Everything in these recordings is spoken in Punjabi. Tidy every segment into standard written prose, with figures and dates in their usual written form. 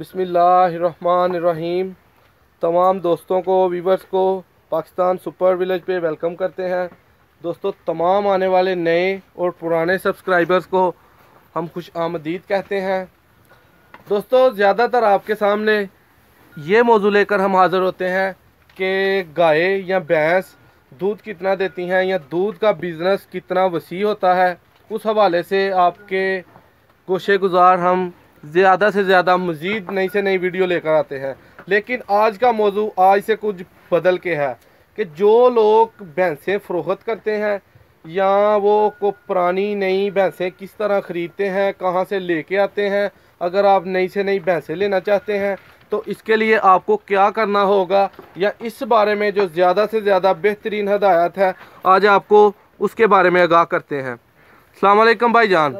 बिस्मिल्लाहिर्रहमानिर्रहीम। तमाम दोस्तों को, व्यूवर्स को पाकिस्तान सुपर विलेज पे वेलकम करते हैं। दोस्तों, तमाम आने वाले नए और पुराने सब्सक्राइबर्स को हम खुश आमदीद कहते हैं। दोस्तों, ज़्यादातर आपके सामने ये मौजू लेकर हम हाज़िर होते हैं कि गाय या भैंस दूध कितना देती हैं या दूध का बिज़नेस कितना वसी होता है। उस हवाले से आपके गोशे गुज़ार हम ज़्यादा से ज़्यादा मज़ीद नई से नई वीडियो लेकर आते हैं। लेकिन आज का मौजू आज से कुछ बदल के है कि जो लोग भैंसें फ़रोख्त करते हैं या वो को पुरानी नई भैंसें किस तरह ख़रीदते हैं, कहाँ से लेके आते हैं। अगर आप नई से नई भैंसें लेना चाहते हैं तो इसके लिए आपको क्या करना होगा, या इस बारे में जो ज़्यादा से ज़्यादा बेहतरीन हदायत है, आज आपको उसके बारे में आगाह करते हैं। अस्सलाम वालेकुम भाई जान,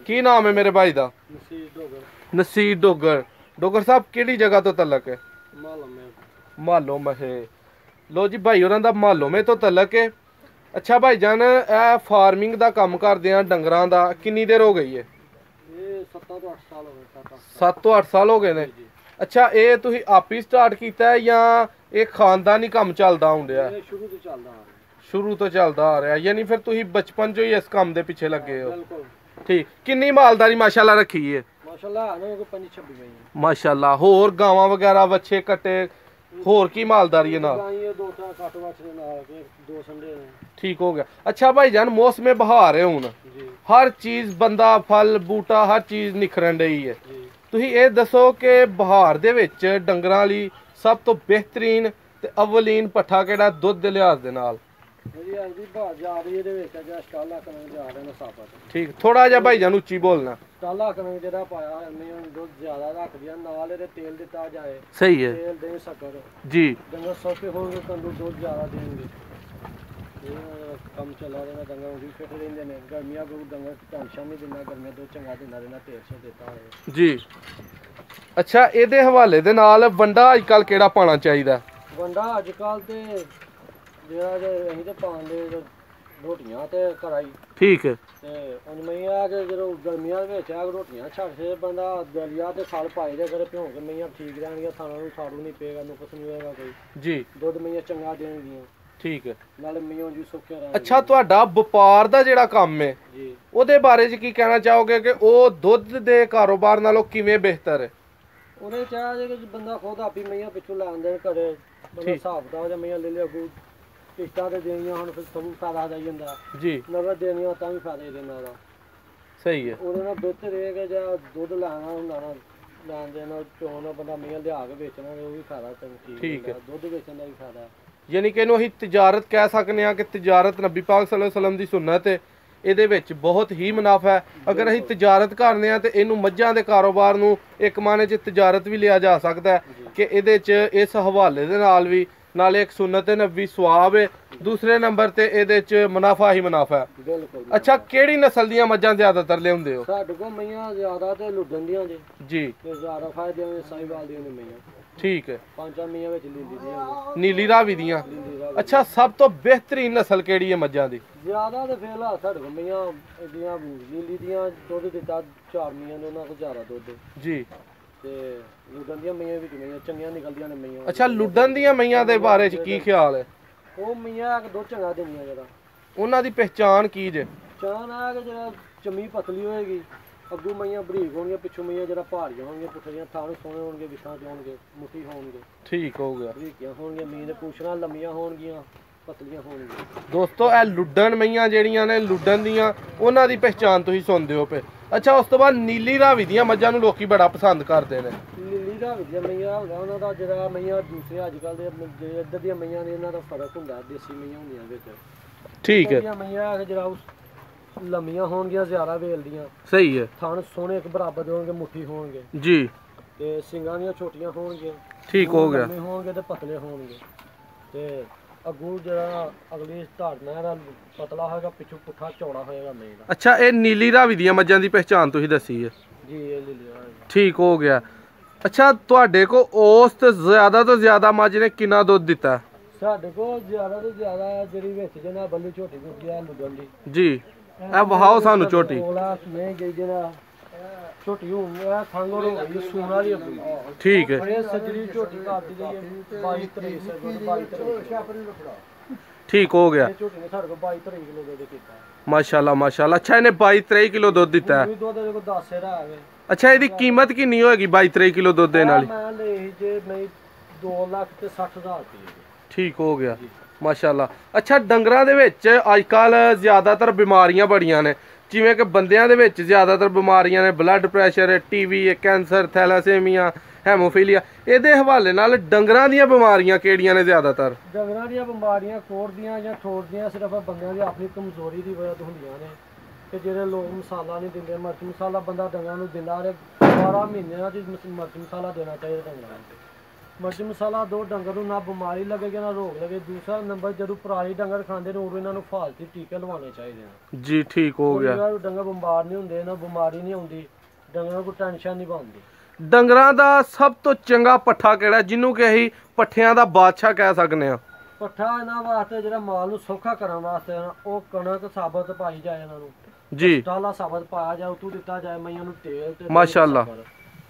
की नाम है मेरे भाई दा? नसीर डोगर। डोगर साहब किहड़ी जगह तो तलक है? मालो में। लो जी, भाई होरां दा मालो में तो तलक है। अच्छा भाई जान, ए फार्मिंग दा काम करदे आ डंगरां दा किन्नी देर हो गई है? 7 तो 8 साल हो गए ने। अच्छा, ये तुसीं आप ही स्टार्ट कीता है या एक खानदानी काम चलदा हुंदा? शुरू तो चलदा आ रहा, यानी फिर तुसीं बचपन चो ही इस काम दे पिछे लगे हो? ठीक। किन्नी मालदारी माशाल्लाह रखी है? माशाल्लाह। होर गावां वगैरह, बच्चे कट्टे, होर की मालदारी है ना? ठीक हो गया। अच्छा भाई जान, मौसम बहार है हुण, हर चीज बंदा फल बूटा हर चीज निखरन रही है। तुसीं ये दसो कि बहार दे विच डंगरां लई सब तो बेहतरीन ते अवलीन पट्ठा किहड़ा दुध दे लिहाज दे नाल? ठीक, थोड़ा जा भाई जान उच्ची बोलना। सही है जी। कम चला देना डंगर भी फिट रहंदे ने। गर्मियां को डंगर टेंशन नहीं दिंदा, गर्मियां दो चंगा दिंदा रहना, 1300 देता है जी। अच्छा, ਇਹਦੇ ਹਵਾਲੇ ਦੇ ਨਾਲ ਵੰਡਾ ਅੱਜਕੱਲ ਕਿਹੜਾ ਪਾਣਾ ਚਾਹੀਦਾ? ਵੰਡਾ ਅੱਜਕੱਲ ਤੇ ਜਿਹੜਾ ਜੇ ਅਸੀਂ ਤੇ ਪਾਉਂਦੇ ਰੋਟੀਆਂ ਤੇ ਕਰਾਈ। ਠੀਕ ਹੈ। ਤੇ ਹੁਣ ਮਈਆਂ ਕਿ ਜਦੋਂ ਗਰਮੀਆਂ ਦੇ ਵਿੱਚ ਆ ਰੋਟੀਆਂ ਛੱਡ ਕੇ ਬੰਦਾ ਦਲੀਆ ਤੇ ਖਲ ਪਾਈ ਦੇ ਕਰੇ, ਭਿਉਂ ਕੇ ਮਈਆਂ ਠੀਕ ਰਹਿਣਗੀਆਂ, ਥਾਣਾ ਨੂੰ ਸਾੜੂ ਨਹੀਂ ਪਏਗਾ, ਨੁਕਸ ਨਹੀਂ ਹੋਏਗਾ ਕੋਈ ਜੀ। ਦੁੱਧ ਮਈਆਂ ਚੰਗਾ ਦੇਣਗੀਆਂ। ਠੀਕ ਹੈ। ਨਾਲੇ ਮਈਆਂ ਜੀ ਸੁੱਕੇ ਰਹਿਣਗੇ। ਅੱਛਾ, ਤੁਹਾਡਾ ਵਪਾਰ ਦਾ ਜਿਹੜਾ ਕੰਮ ਹੈ ਜੀ, ਉਹਦੇ ਬਾਰੇ 'ਚ ਕੀ ਕਹਿਣਾ ਚਾਹੋਗੇ ਕਿ ਉਹ ਦੁੱਧ ਦੇ ਕਾਰੋਬਾਰ ਨਾਲੋਂ ਕਿਵੇਂ ਬਿਹਤਰ ਹੈ? ਉਹਨੇ ਚਾਹਿਆ ਜੇ ਕਿ ਬੰਦਾ ਖੁਦ ਆਪੀ ਮਈਆਂ ਪਿੱਛੋਂ ਲੈਣ ਦੇਣ ਘਰੇ, ਬੰਦਾ ਹਿਸਾਬ ਦਾ ਜਾਂ ਮਈਆਂ ਲੈ ਲਿਆ ਅੱਗੋਂ ਕਿਸ਼ਤਾਂ ਤੇ ਦੇਣੀਆਂ, ਹੁਣ ਫਿਰ ਤੁਹਾਨੂੰ ਫਾਇਦਾ ਦੇਈ ਜਾਂਦਾ ਜੀ। ਨਗਦ ਦੇਣੀਆਂ ਤਾਂ ਵੀ ਫਾਇਦਾ ਹੀ ਦੇਣਾ ਦਾ। ਸਹੀ ਹੈ। ਉਹਦੇ ਨਾਲ ਬਿਹਤਰ ਇਹ ਕਿ ਜਾਂ ਦੁੱਧ ਲੈਣਾ ਹੁੰਦਾ ਨਾ, ਲੈਣ ਦੇਣ ਨਾਲ ਚੋਣ ਬੰਦਾ ਮਈਆਂ ਲਿਆ ਕੇ ਵੇਚਣਾ, ਉਹ ਵੀ ਫਾਇਦਾ ਤੈਨੂੰ। ਠੀਕ ਹੈ। ਦੁੱਧ ਵੇਚਣ ਦਾ ਵੀ ਫਾਇਦਾ, ਯਾਨੀ ਕਿ ਇਹਨੂੰ ਅਸੀਂ ਤਿਜਾਰਤ ਕਹਿ ਸਕਦੇ ਹਾਂ ਕਿ ਤਿਜਾਰਤ ਨਬੀ ਪਾਕ ਸੱਲੱਲਾਹੁ ਅਲੈहि ਵਸੱਲਮ ਦੀ ਸੁਨਨਤ ਹੈ। ਇਹਦੇ ਵਿੱਚ ਬਹੁਤ ਹੀ ਮੁਨਾਫਾ ਹੈ। ਅਗਰ ਅਸੀਂ ਤਿਜਾਰਤ ਕਰਨੇ ਆ ਤੇ ਇਹਨੂੰ ਮੱਝਾਂ ਦੇ ਕਾਰੋਬਾਰ ਨੂੰ ਇੱਕ ਮਾਨੇ 'ਚ ਤਿਜਾਰਤ ਵੀ ਲਿਆ ਜਾ ਸਕਦਾ ਹੈ ਕਿ ਇਹਦੇ 'ਚ ਇਸ ਹਵਾਲੇ ਦੇ ਨਾਲ ਵੀ ਨਾਲੇ ਇੱਕ ਸੁਨਨਤ ਨਬੀ ਸਵਾਬ ਹੈ, ਦੂਸਰੇ ਨੰਬਰ ਤੇ ਇਹਦੇ 'ਚ ਮੁਨਾਫਾ ਹੀ ਮੁਨਾਫਾ ਹੈ। ਬਿਲਕੁਲ। ਅੱਛਾ, ਕਿਹੜੀ ਨਸਲ ਦੀਆਂ ਮੱਝਾਂ ਜ਼ਿਆਦਾਤਰ ਲਿਆਉਂਦੇ ਹੋ? ਸਾਡੇ ਕੋਲ ਮਈਆਂ ਜ਼ਿਆਦਾ ਤੇ ਲੁੱਡਣ ਦੀਆਂ ਜੀ ਤੇ ਜ਼ਿਆਦਾ ਫਾਇਦੇ ਨੇ ਸਾਈਵਾਲ ਦੀਆਂ ਨੇ ਮਈਆਂ। ਠੀਕ ਹੈ। 5 ਮਈਆਂ ਵਿੱਚ ਨੀਲੀ ਦੀਆਂ, ਨੀਲੀ ਰਾਵੀ ਦੀਆਂ। ਅੱਛਾ, ਸਭ ਤੋਂ ਬਿਹਤਰੀਨ ਨਸਲ ਕਿਹੜੀ ਹੈ ਮੱਝਾਂ ਦੀ? ਜ਼ਿਆਦਾ ਤੇ ਫਿਲਹਾਲ ਸਾਡੇ ਕੋਲ ਮਈਆਂ ਇਹਦੀਆਂ ਨੀਲੀ ਦੀਆਂ ਦੁੱਧ ਦਿੱਤਾ 4 ਮਈਆਂ ਨੇ, ਉਹਨਾਂ ਕੋਲ ਜ਼ਿਆਦਾ ਦੁੱਧ ਜੀ। ਤੇ ਲੁੱਡਣ ਦੀਆਂ ਮਈਆਂ ਵਿੱਚ ਮਈਆਂ ਚੰਗੀਆਂ ਨਿਕਲਦੀਆਂ ਨੇ ਮਈਆਂ। ਅੱਛਾ, ਲੁੱਡਣ ਦੀਆਂ ਮਈਆਂ ਦੇ ਬਾਰੇ 'ਚ ਕੀ ਖਿਆਲ ਹੈ? ਉਹ ਮਈਆਂ ਦੋ ਚੰਗਾ ਦਿੰਦੀਆਂ ਜਿਹੜਾ। ਉਹਨਾਂ ਦੀ ਪਹਿਚਾਣ ਕੀ ਜੇ? ਪਹਿਚਾਣ ਆ ਕਿ ਜਿਹੜਾ ਚਮੀ ਪਤਲੀ ਹੋਏਗੀ, ਅੱਗੋਂ ਮਈਆਂ ਬਰੀਕ ਹੋਣਗੀਆਂ, ਪਿੱਛੋਂ ਮਈਆਂ ਜਿਹੜਾ ਭਾਰੀਆਂ ਹੋਣਗੀਆਂ, ਪੁੱਠੀਆਂ ਥਾਣ ਸੋਹਣੇ ਹੋਣਗੇ, ਵਿਖਾਂ ਚ ਹੋਣਗੇ, ਮੁੱਠੀ ਹੋਣਗੇ। ਠੀਕ ਹੋ ਗਿਆ। ਬਰੀਕੀਆਂ ਹੋਣਗੀਆਂ, ਮੀਂਹ ਦੇ ਪੂਛਣਾਂ ਲੰਮੀਆਂ ਹੋਣਗੀਆਂ, ਪਤਲੀਆਂ ਹੋਣਗੀਆਂ। ਦੋਸਤੋ, ਇਹ ਲੁੱਡਣ ਮਈਆਂ ਜਿਹੜੀਆਂ ਨੇ ਲੁੱਡਣ ਦੀਆਂ, ਉਹਨਾਂ ਦੀ ਪਹਿਚਾਣ ਤੁਸੀਂ ਸੁਣਦੇ ਹੋ ਪਏ। ਅੱਛਾ, ਉਸ ਤੋਂ ਬਾਅਦ ਨੀਲੀ ਰਾਵੀ ਦੀਆਂ ਮੱਝਾਂ ਨੂੰ ਲੋਕੀ ਬੜਾ ਪਸੰਦ ਕਰਦੇ ਨੇ। ਨੀਲੀ ਰਾਵੀ ਦੀਆਂ ਮਈਆਂ ਹੁੰਦਾ ਉਹਨਾਂ ਦਾ ਜਿਹੜਾ ਮਈਆਂ ਦੂਸਰੇ ਅੱਜ ਕੱਲ੍ਹ ਦੇ ਜਿਹੜੇ ਇੱਧਰ ਦੀਆਂ ਮਈਆਂ ਨੇ, ਇਹਨਾਂ ਦਾ ਫਰਕ ਹੁੰਦਾ, ਦੇਸੀ ਮਈਆਂ ਹੁੰਦੀਆਂ ਵਿੱਚ। ਠੀਕ ਹੈ। ਮਈਆਂ ਜਿਹੜਾ ਲੰਮੀਆਂ ਹੋਣਗੀਆਂ, ਜ਼ਿਆਦਾ ਵੇਲਦੀਆਂ। ਸਹੀ ਹੈ। ਥਣ ਸੋਹਣੇ ਇੱਕ ਬਰਾਬਰ ਦੇ ਹੋਣਗੇ, ਮੁੱਠੀ ਹੋਣਗੇ ਜੀ। ਤੇ ਸਿੰਗਾਂ ਦੀਆਂ ਛੋਟੀਆਂ ਹੋਣਗੀਆਂ। ਠੀਕ ਹੋ ਗਿਆ। ਲੰਮੇ ਹੋਣਗੇ ਤੇ ਪਤਲੇ ਹੋਣਗੇ। ਤੇ ਅੱਗੋਂ ਜਿਹੜਾ ਅਗਲੀ ਧਾਰਨਾ ਇਹਦਾ ਪਤਲਾ ਹੋਏਗਾ, ਪਿੱਛੋਂ ਪੁੱਠਾ ਚੌੜਾ ਹੋਏਗਾ ਮਈਂ ਦਾ। ਅੱਛਾ, ਇਹ ਨੀਲੀ ਰਾਵੀ ਦੀਆਂ ਮੱਝਾਂ ਦੀ ਪਹਿਚਾਣ ਤੁਸੀਂ ਦੱਸੀ ਹੈ ਜੀ। ਇਹ ਨੀਲੀ ਰਾਵੀ। ਠੀਕ ਹੋ ਗਿਆ। ਅੱਛਾ, ਤੁਹਾਡੇ ਕੋਲ ਉਸ ਤੋਂ ਜ਼ਿਆਦਾ ਮੱਝ ਨੇ ਕਿੰਨਾ ਦੁੱਧ ਦਿੱਤਾ? ਸਾਡੇ ਕੋਲ ਜ਼ਿਆਦਾ ਤੋਂ ਜ਼ਿਆਦਾ ਜਿਹੜੀ ਵਿੱਚ ਜਿਹਨਾਂ ਬੱਲੀ ਝੋਟੀ ਦਿੱਤੀ ਆ ਲੁੱਡਣ ਦੀ ਜੀ। ਇਹ ਵਹਾਓ ਸਾਨੂੰ ਝੋਟੀ। 16 ਨਹੀਂ ਗਈ ਜਿਹੜਾ ਝੋਟੀ ਹੋ ਗਿਆ ਥਾਂਗੋ ਹੋ ਗਈ ਸੂਣਾ ਦੀ ਆਪਣੀ ਠੀਕ ਹੈ ਇਹ ਸੱਜਰੀ ਝੋਟੀ ਕਰਦੀ ਗਈ 22 23 ਠੀਕ ਹੋ ਗਿਆ ਝੋਟੀ ਨੇ ਸਾਡੇ ਕੋਲ 22 23 ਕਿਲੋ ਦੁੱਧ ਕੀਤਾ ਮਾਸ਼ਾਅੱਲਾ ਅੱਛਾ ਇਹਨੇ 22 23 ਕਿਲੋ ਦੁੱਧ ਦਿੱਤਾ ਵੀ ਦੁੱਧ ਦੇ ਕੋ 10 ਹੈ ਆਵੇ ਅੱਛਾ ਇਹਦੀ ਕੀਮਤ ਕਿੰਨੀ ਹੋਏਗੀ 22 23 ਕਿਲੋ ਦੁੱਧ ਦੇ ਨਾਲ ਮੈਂ ਲਈ ਜੇ ਮੈਂ 2,60,000 ਰੁਪਏ ਠੀਕ ਹੋ ਗਿਆ ਮਾਸ਼ਾਅੱਲਾ ਅੱਛਾ ਡੰਗਰਾਂ ਦੇ ਵਿੱਚ ਅੱਜ ਕੱਲ ਜ਼ਿਆਦਾਤਰ ਬਿਮਾਰੀਆਂ ਬੜੀਆਂ ਨੇ ਜਿਵੇਂ ਕਿ ਬੰਦਿਆਂ ਦੇ ਵਿੱਚ ਜ਼ਿਆਦਾਤਰ ਬਿਮਾਰੀਆਂ ਨੇ blood pressure TV cancer ਥੈਲਾਸੇਮੀਆ haemophilia ਇਹਦੇ ਹਵਾਲੇ ਨਾਲ ਡੰਗਰਾਂ ਦੀਆਂ ਬਿਮਾਰੀਆਂ ਕਿਹੜੀਆਂ ਨੇ ਜ਼ਿਆਦਾਤਰ ਡੰਗਰਾਂ ਦੀਆਂ ਬਿਮਾਰੀਆਂ ਕੋੜ ਦੀਆਂ ਜਾਂ ਠੋੜ ਦੀਆਂ ਸਿਰਫ ਬੰਦਿਆਂ ਦੀ ਆਪਣੀ ਕਮਜ਼ੋਰੀ ਦੀ ਵਜ੍ਹਾ ਤੋਂ ਹੁੰਦੀਆਂ ਨੇ ਕਿ ਜਿਹੜੇ ਲੋਕ ਮਸਾਲਾ ਨਹੀਂ ਦਿੰਦੇ ਮਿਰਚ ਮਸਾਲਾ ਬੰਦਾ ਡੰਗਰਾਂ ਨੂੰ ਦਿੰਦਾ ਰਹੇ 12 ਮਹੀਨਿਆਂ ਦੀ ਮਿਰਚ ਮਸਾਲਾ ਦੇਣਾ ਚਾਹੀਦਾ ਡੰਗਰਾਂ ਨੂੰ ਮਿਰਚ ਮਸਾਲਾ ਦੋ ਡੰਗਰ ਨੂੰ ਨਾ ਬਿਮਾਰੀ ਲੱਗੇਗੀ ਨਾ ਰੋਗ ਲੱਗੇ ਦੂਸਰਾ ਨੰਬਰ ਜਦੋਂ ਪਰਾਲੀ ਡੰਗਰ ਖਾਂਦੇ ਨੇ ਉਦੋਂ ਇਹਨਾਂ ਨੂੰ ਫਾਲਤੂ ਟੀਕੇ ਲਵਾਉਣੇ ਚਾਹੀਦੇ ਨੇ ਜੀ ਠੀਕ ਹੋ ਗਿਆ ਡੰਗਰ ਬਿਮਾਰ ਨਹੀਂ ਹੁੰਦੇ ਇਹਨਾਂ ਬਿਮਾਰੀ ਨਹੀਂ ਆਉਂਦੀ ਡੰਗਰਾਂ ਕੋਈ ਟੈਨਸ਼ਨ ਨਹੀਂ ਬਣਦੀ ਡੰਗਰਾਂ ਦਾ ਸਭ ਤੋਂ ਚੰਗਾ ਪੱਠਾ ਕਿਹੜਾ ਜਿਹਨੂੰ ਕਿ ਅਸੀਂ ਪੱਠਿਆਂ ਦਾ ਬਾਦਸ਼ਾਹ ਕਹਿ ਸਕਦੇ ਆ ਪੱਠਾ ਇਹਨਾਂ ਵਾਸਤੇ ਜਿਹੜਾ ਮਾਲ ਨੂੰ ਸੌਖਾ ਕਰਨ ਵਾਸਤੇ ਉਹ ਕਣਕ ਸਾਬਤ ਪਾਈ ਜਾਏ ਇਹਨਾਂ ਨੂੰ ਜੀ ਟਾਲਾ ਸਾਬਤ ਪਾਇਆ ਜਾਏ ਉਤੋਂ ਦਿੱਤਾ ਜਾਏ ਮਈਆਂ ਨੂੰ ਤੇਲ ਤੇ ਮਾਸ਼ਾਅੱਲਾ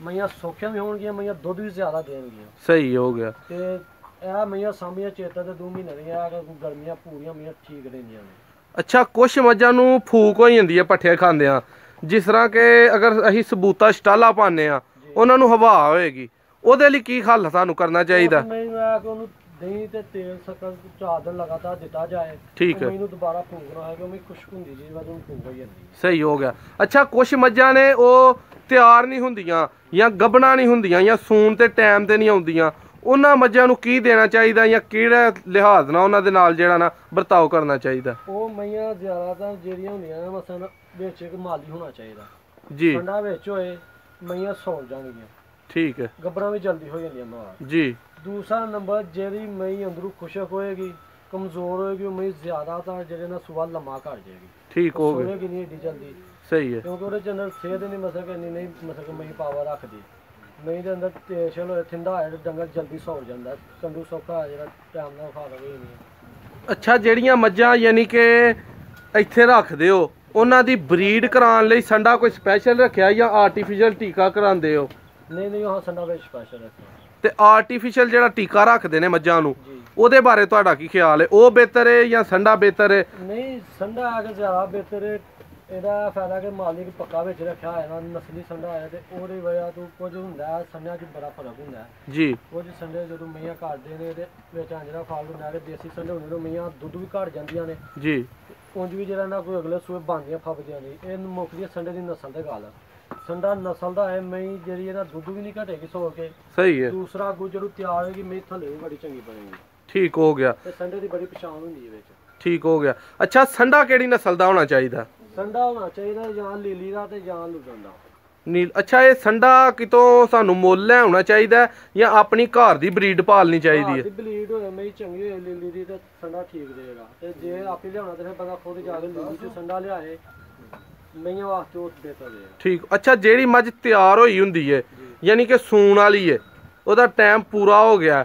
ਮਈਆਂ ਸੌਖੀਆਂ ਵੀ ਹੋਣਗੀਆਂ ਮਈਆਂ ਦੁੱਧ ਵੀ ਜ਼ਿਆਦਾ ਦੇਣਗੀਆਂ ਸਹੀ ਹੋ ਗਿਆ ਤੇ ਇਹ ਮਈਆਂ ਸਾਮੀਆਂ ਚੇਤਾ ਤੇ 2 ਮਹੀਨੇ ਦੀਆਂ ਗਰਮੀਆਂ ਪੂਰੀਆਂ ਮਈਆਂ ਠੀਕ ਰਹਿੰਦੀਆਂ ਨੇ ਅੱਛਾ ਕੁਛ ਮੱਝਾਂ ਨੂੰ ਫੂਕ ਹੋ ਜਾਂਦੀ ਹੈ ਪੱਠੇ ਖਾਂਦਿਆਂ ਜਿਸ ਤਰ੍ਹਾਂ ਕਿ ਅਗਰ ਅਸੀਂ ਸਬੂਤਾ ਸਟਾਲਾ ਪਾਉਂਦੇ ਆ ਉਹਨਾਂ ਨੂੰ ਹਵਾ ਹੋਏਗੀ ਉਹਦੇ ਲਈ ਕੀ ਹੱਲ ਸਾਨੂੰ ਕਰਨਾ ਚਾਹੀਦਾ ਉਹਨੂੰ ਦਹੀਂ ਤੇ ਤੇਲ ਸ਼ੱਕਰ 4 ਦਿਨ ਲਗਾਤਾਰ ਦਿੱਤਾ ਜਾਏ ਠੀਕ ਹੈ ਮੈਨੂੰ ਦੁਬਾਰਾ ਫੂਕਣਾ ਹੈ ਕਿ ਉਹ ਖੁਸ਼ਕ ਹੁੰਦੀ ਜੀ ਬਾਅਦ ਉਹਨੂੰ ਫੂਕ ਹੋ ਜਾਂਦੀ ਸਹੀ ਹੋ ਗਿਆ ਅੱਛਾ ਕੁਛ ਮੱਝਾਂ ਨੇ ਉਹ ਤਿਆਰ ਨਹੀਂ ਹੁੰਦੀਆਂ ਜਾਂ ਗੱਭਣਾ ਨਹੀਂ ਹੁੰਦੀਆਂ ਜਾਂ ਸੂਣ ਤੇ ਟਾਈਮ ਤੇ ਨਹੀਂ ਆਉਂਦੀਆਂ ਉਹਨਾਂ ਮੱਝਾਂ ਨੂੰ ਕੀ ਦੇਣਾ ਚਾਹੀਦਾ ਜਾਂ ਕਿਹੜਾ ਲਿਹਾਜ਼ ਨਾਲ ਉਹਨਾਂ ਦੇ ਨਾਲ ਜਿਹੜਾ ਨਾ ਵਰਤਾਓ ਕਰਨਾ ਚਾਹੀਦਾ ਉਹ ਮਈਆਂ ਜ਼ਿਆਦਾਤਰ ਜਿਹੜੀਆਂ ਹੁੰਦੀਆਂ ਨੇ ਮਸਲ ਵਿੱਚ ਇੱਕ ਮਾਲੀ ਹੋਣਾ ਚਾਹੀਦਾ ਜੀ ਠੰਡਾ ਵਿੱਚ ਹੋਏ ਮਈਆਂ ਸੌਂ ਜਾਣਗੀਆਂ ਠੀਕ ਹੈ ਗੱਭਣਾ ਵੀ ਜਲਦੀ ਹੋ ਜਾਂਦੀਆਂ ਮਾਂ ਜੀ ਦੂਸਰਾ ਨੰਬਰ ਜਿਹੜੀ ਮਈ ਅੰਦਰੋਂ ਖੁਸ਼ਕ ਹੋਏਗੀ ਕਮਜ਼ੋਰ ਹੋਏਗੀ ਉਹ ਮਈ ਜ਼ਿਆਦਾਤਰ ਜਿਹੜੇ ਨਾਲ ਸੁਬਾਹ ਲੰਮਾ ਕਰ ਜਾਏਗੀ ਠੀਕ ਹੋ ਗਿਆ ਹੋਏਗੀ ਨਹੀਂ ਏਡੀ ਜਲਦੀ ਸਹੀ ਹੈ ਕਿਉਂਕਿ ਉਹਦੇ ਚ ਅੰਦਰ ਸਿਹਤ ਨਹੀਂ ਮਸਲ ਕਰਨੀ ਨਹੀਂ ਮਸਲ ਮਈ ਪਾਵਰ ਰੱਖਦੀ ਮਈ ਦੇ ਅੰਦਰ ਤੇਸ਼ਲ ਹੋਏ ਥਿੰਦਾ ਹੋਇਆ ਡੰਗਰ ਜਲਦੀ ਸੌ ਜਾਂਦਾ ਕੰਡੂ ਸੌਖਾ ਜਿਹੜਾ ਟਾਈਮ ਨਾਲ ਖਾ ਲਵੇ ਨਹੀਂ ਅੱਛਾ ਜਿਹੜੀਆਂ ਮੱਝਾਂ ਯਾਨੀ ਕਿ ਇੱਥੇ ਰੱਖਦੇ ਹੋ ਉਹਨਾਂ ਦੀ ਬਰੀਡ ਕਰਾਉਣ ਲਈ ਸੰਡਾ ਕੋਈ ਸਪੈਸ਼ਲ ਰੱਖਿਆ ਜਾਂ ਆਰਟੀਫੀਸ਼ੀਅਲ ਟੀਕਾ ਕਰਾਉਂਦੇ ਹੋ ਨਹੀਂ ਉਹ ਸੰਡਾ ਵਿੱਚ ਸਪੈਸ਼ਲ ਰੱਖਿਆ ਤੇ ਆਰਟੀਫੀਸ਼ੀਅਲ ਜਿਹੜਾ ਟੀਕਾ ਰੱਖਦੇ ਨੇ ਮੱਝਾਂ ਨੂੰ ਉਹਦੇ ਬਾਰੇ ਤੁਹਾਡਾ ਕੀ ਖਿਆਲ ਹੈ ਉਹ ਬਿਹਤਰ ਹੈ ਜਾਂ ਸੰਡਾ ਬਿਹਤਰ ਹੈ ਨਹੀਂ ਸੰਡਾ ਅਗਰ ਜ਼ਿਆਦਾ ਬਿਹਤਰ ਹੈ ਇਹਦਾ ਫਾਇਦਾ ਕਿ ਮਾਲਿਕ ਪੱਕਾ ਵਿੱਚ ਰੱਖਿਆ ਹੋਇਆ ਨਾ ਨਸਲੀ ਸੰਡਾ ਆਇਆ ਤੇ ਉਹਦੀ ਵਜ੍ਹਾ ਤੋਂ ਕੁਝ ਹੁੰਦਾ ਸੰਡਿਆਂ 'ਚ ਬੜਾ ਫਰਕ ਹੁੰਦਾ ਜੀ ਕੁਝ ਸੰਡੇ ਜਦੋਂ ਮਈਆਂ ਘਟਦੇ ਨੇ ਇਹਦੇ ਵਿੱਚ ਜਿਹੜਾ ਫਲ ਹੁੰਦਾ ਕਿ ਦੇਸੀ ਸੰਡੇ ਹੁੰਦੇ ਨੇ ਮਈਆਂ ਦੁੱਧ ਵੀ ਘਟ ਜਾਂਦੀਆਂ ਨੇ ਜੀ ਉਂਝ ਵੀ ਜਿਹੜਾ ਨਾ ਕੋਈ ਅਗਲੇ ਸੂਏ ਬਣਦੀਆਂ ਫੱਬਦੀਆਂ ਨੇ ਇਹ ਮੁੱਖ ਦੀ ਸੰਡੇ ਦੀ ਨਸਲ ਦੇ ਗੱਲ ਸੰਡਾ ਨਸਲ ਦਾ ਹੈ ਮਈ ਜਿਹੜੀ ਇਹਦਾ ਦੁੱਧ ਵੀ ਨਹੀਂ ਘਟੇਗੀ ਸੋ ਕੇ ਸਹੀ ਹੈ ਦੂਸਰਾ ਅੱਗੋਂ ਜਦੋਂ ਤਿਆਰ ਹੋਏਗੀ ਮਈ ਥੱਲੇ ਵੀ ਬੜੀ ਚੰਗੀ ਬਣੇਗੀ ਠੀਕ ਹੋ ਗਿਆ ਤੇ ਸੰਡੇ ਦੀ ਬੜੀ ਪਛਾਣ ਹੁੰਦੀ ਹੈ ਵਿੱਚ ਠੀਕ ਹੋ ਗਿਆ ਅੱਛਾ ਸੰਡਾ ਕਿਹੜੀ ਨਸਲ ਦਾ ਹੋਣਾ ਚਾਹੀਦਾ ਸੰਡਾ ਹੋਣਾ ਚਾਹੀਦਾ ਜਾਂ ਲੀਲੀ ਦਾ ਤੇ ਜਾਂ ਲੁਧਨ ਦਾ ਨੀਲ ਅੱਛਾ ਇਹ ਸੰਡਾ ਕਿਤੋਂ ਸਾਨੂੰ ਮੁੱਲ ਲੈ ਆਉਣਾ ਚਾਹੀਦਾ ਜਾਂ ਆਪਣੀ ਘਰ ਦੀ ਬਰੀਡ ਪਾਲਣੀ ਚਾਹੀਦੀ ਹੈ ਬਰੀਡ ਹੋਵੇ ਮਈ ਚੰਗੀ ਹੋਏ ਲੀਲੀ ਦੀ ਤੇ ਸੰਡਾ ਠੀਕ ਦੇਗਾ ਤੇ ਜੇ ਆਪੇ ਲਿਆਉਣਾ ਤੇ ਫਿਰ ਬੰਦਾ ਖੁਦ ਜਾ ਕੇ ਲੀਲੀ ਚ ਸੰਡਾ ਲਿਆਏ ਮਈਆਂ ਵਾਸਤੇ ਉਹ ਬਿਹਤਰ ਹੈ ਠੀਕ ਅੱਛਾ ਜਿਹੜੀ ਮੱਝ ਤਿਆਰ ਹੋਈ ਹੁੰਦੀ ਹੈ ਯਾਨੀ ਕਿ ਸੂਣ ਵਾਲੀ ਹੈ ਉਹਦਾ ਟਾਈਮ ਪੂਰਾ ਹੋ ਗਿਆ